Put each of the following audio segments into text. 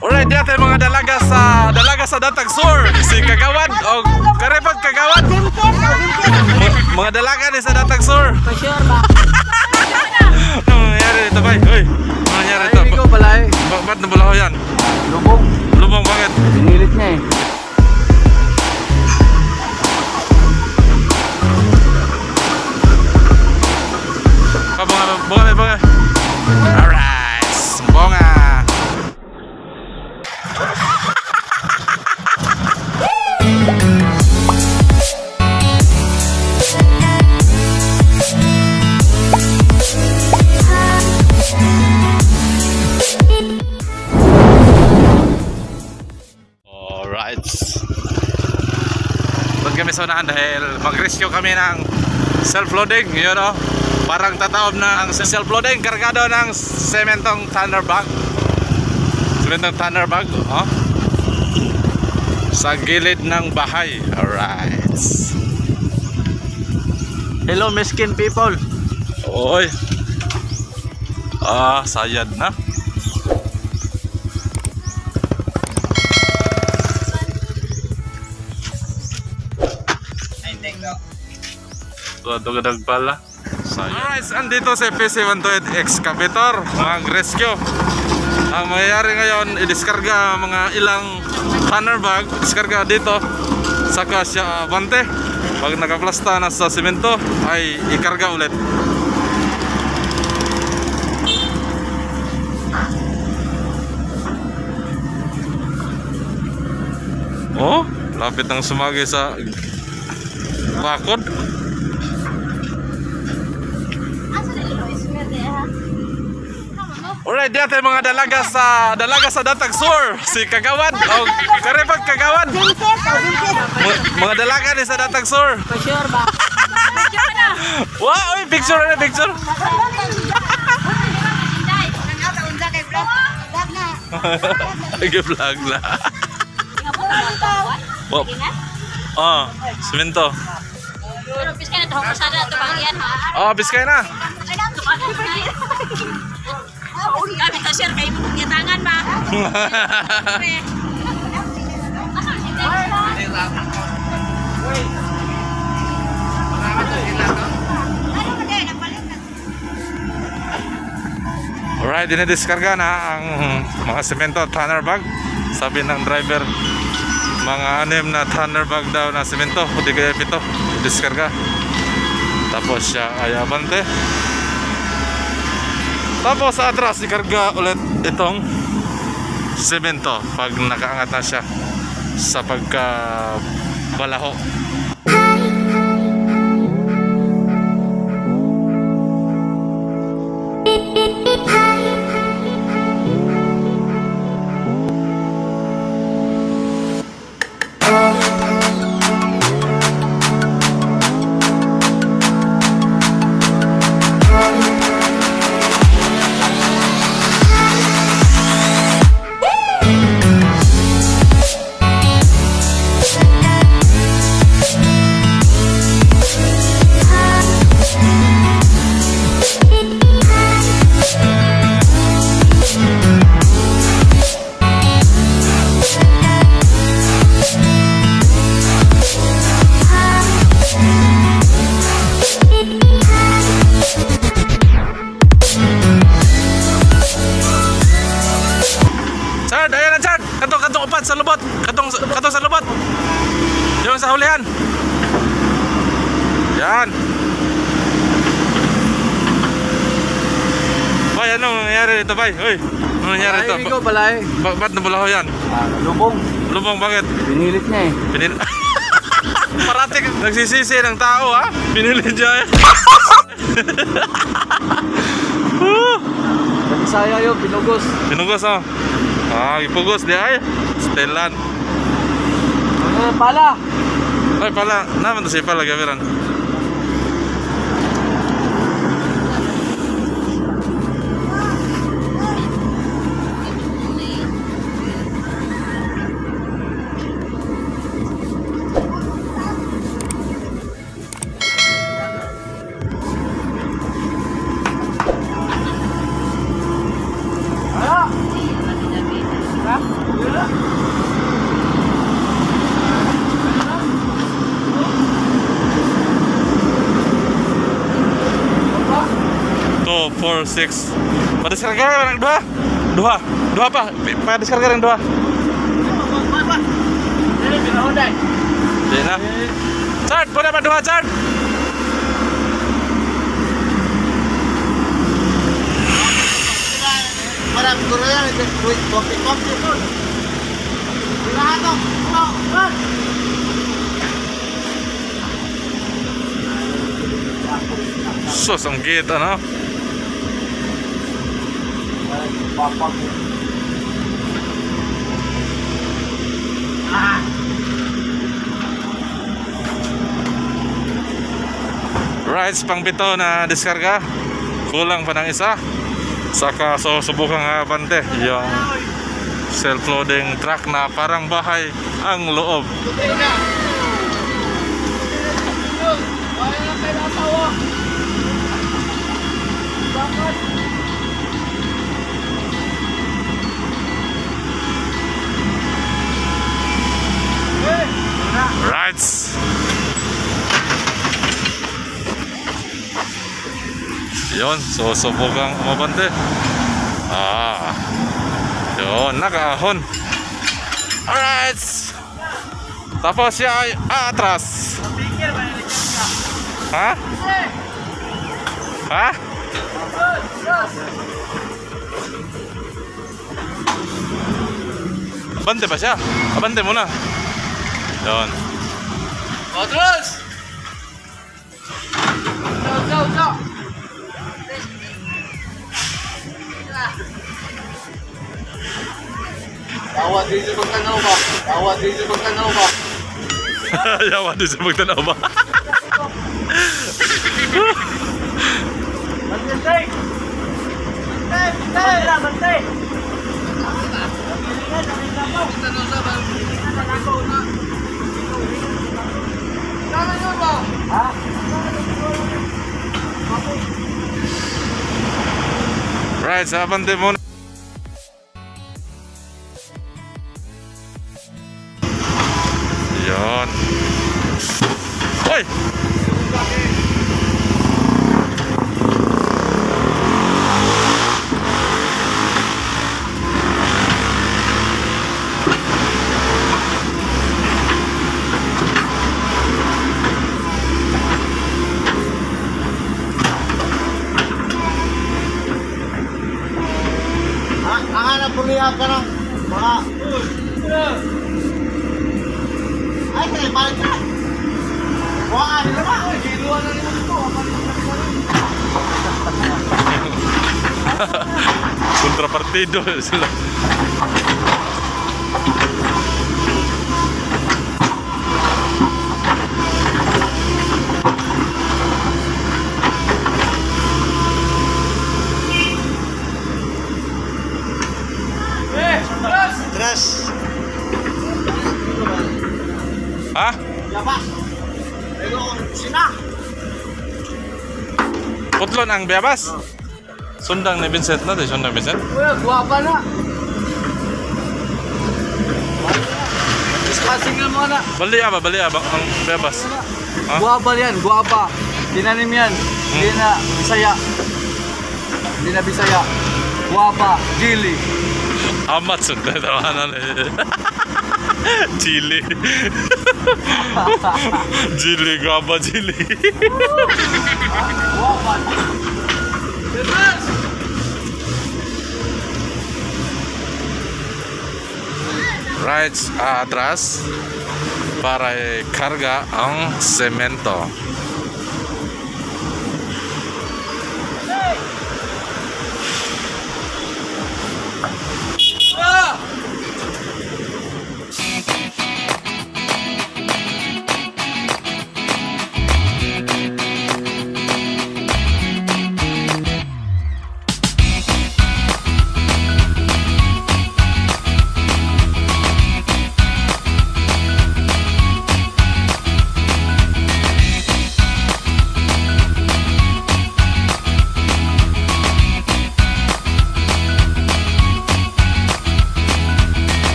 Alright, dito mga dalaga sa Datag Sur. Si Kagawad o Karepag Kagawad. Mga dalaga ni sa Datag Sur. For sure ba? Ano nangyari dito, bay? Uy, ano nangyari dito? Ay, ikaw balay. Ba't nabulaho yan? Lubog. Lubong, bakit? Pinilit niya eh. Bunga. Alright, bunga. Alright. Doon kami sa unahan dahil mag-rescue kami ng self-loading, yun o. Parang tataob na ang self-loading, kargado ng sementong Thunderbag. Sementong Thunderbag, oh. Sa gilid ng bahay. Alright. Hello, miskin people. Oy. Sayad na. Tuwadag pala. Alright, andito si PC-128 Excavator, mag-rescue. Ang mayayari ngayon, i-diskarga mga ilang Thunderbag, diskarga dito, saka siya bante. Pag nakaplasta na sa simento, ay ikarga ulit. Oh, lapit ng sumagi sa bakod. Alright, dito mga dalaga sa Datag Sur. Si Kagawad o Karepag Kagawad. Mga dalaga ni sa Datag Sur. For sure ba? Wow, picture na picture. Nag-vlog na. Semento. Biskay na to, kasada to pangyan ha. Biskay na. Kami ta share kay mo tangan ba. Alright, dinidiskarga na ang mga semento Thunderbag. Sabi ng driver, mga 6 na Thunderbag daw na semento, o di kaya 7, diskarga. Tapos siya ay abante. Tapos sa atras, ikarga ulit itong semento pag nakaangat na siya sa pagkabalaho. Chad, ayan na Chad. Katong upat sa lubot. Katong sa lubot. Yung sa hulihan. Yan. Bay, anong nangyari dito, Bay? Uy, anong nangyari dito? Ay, ikaw balay. Ba't nabulaho yan? Lubog. Lubong, bakit? Pinilit niya eh. Parating nagsisisi ng tao, ha? Pinilit niya eh. Saya yun, pinugos. Pinugos, oh. Ipugos di ay. Stelan. Pala. Ay, pala. Naman to siya pala, gawiran. 146. Padiskarga yang dua. Dua apa? Padiskarga yang dua. Ini pinahunday. Di na. Chart, boleh apa dua chart? Parang guru yan, kopi-kopi po. Lahat o. Sus, ang kita, no? Rides pang pito na diskarga. Kulang pa ng isa. Saka subukan nga bante yung self-loading truck na parang bahay ang loob. Rides. Yun, susubukan umabante. Yun, nakaahon. Alright. Tapos siya ay atras. Ha? Ha? Abante pa siya. Abante muna. Yun. Atras! Go! Yawa din sa pagtanaw ba? Yawa din sa pagtanaw ba? Bantay! Bantay! Right, sa abante muna. Yun. Hoy! Hanap pulihap ka ng mga... Ay, kaya balik ka! Wah, hindi naman! Ay, giluan na naman ito! Kontrapartido sila. Tres! Ha? Yabas! Pero sina! Putlon ang biyabas? Sundang ni Vincent na, sundang Vincent? Uy, guwapa na! Discussing mo na! Bali ba ang biyabas? Ha? Guwapa yan, guwapa! Tinanim yan, hindi na Bisaya. Guwapa, Gili. Amat sundang tawanan eh. Chili. Chili, gaba chili. Guwapa! Rides atras para karga ang semento.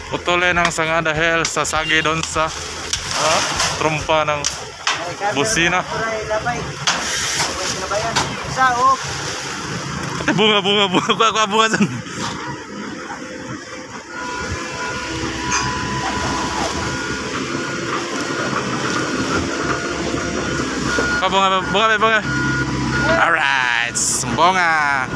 putulin ng sanga dahil sasagi doon sa trompa ng busina. Ate, bunga dyan. Bunga. Alright, bunga.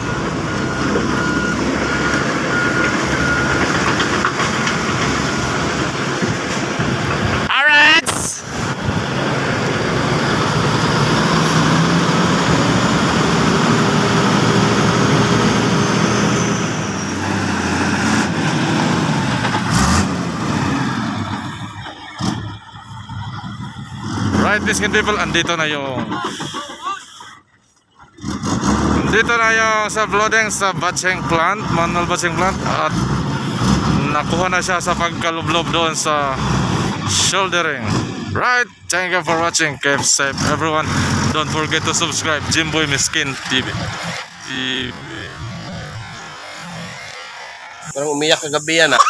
Alright. Right, biscuit people, andito na yung sa flooding sa batching plant, manual batching plant, at nakuha na siya sa pagkalublob doon sa shouldering. Right, thank you for watching. Keep safe everyone. Don't forget to subscribe Jimboy Miskin TV. Parang umiyak kagabi yan ah.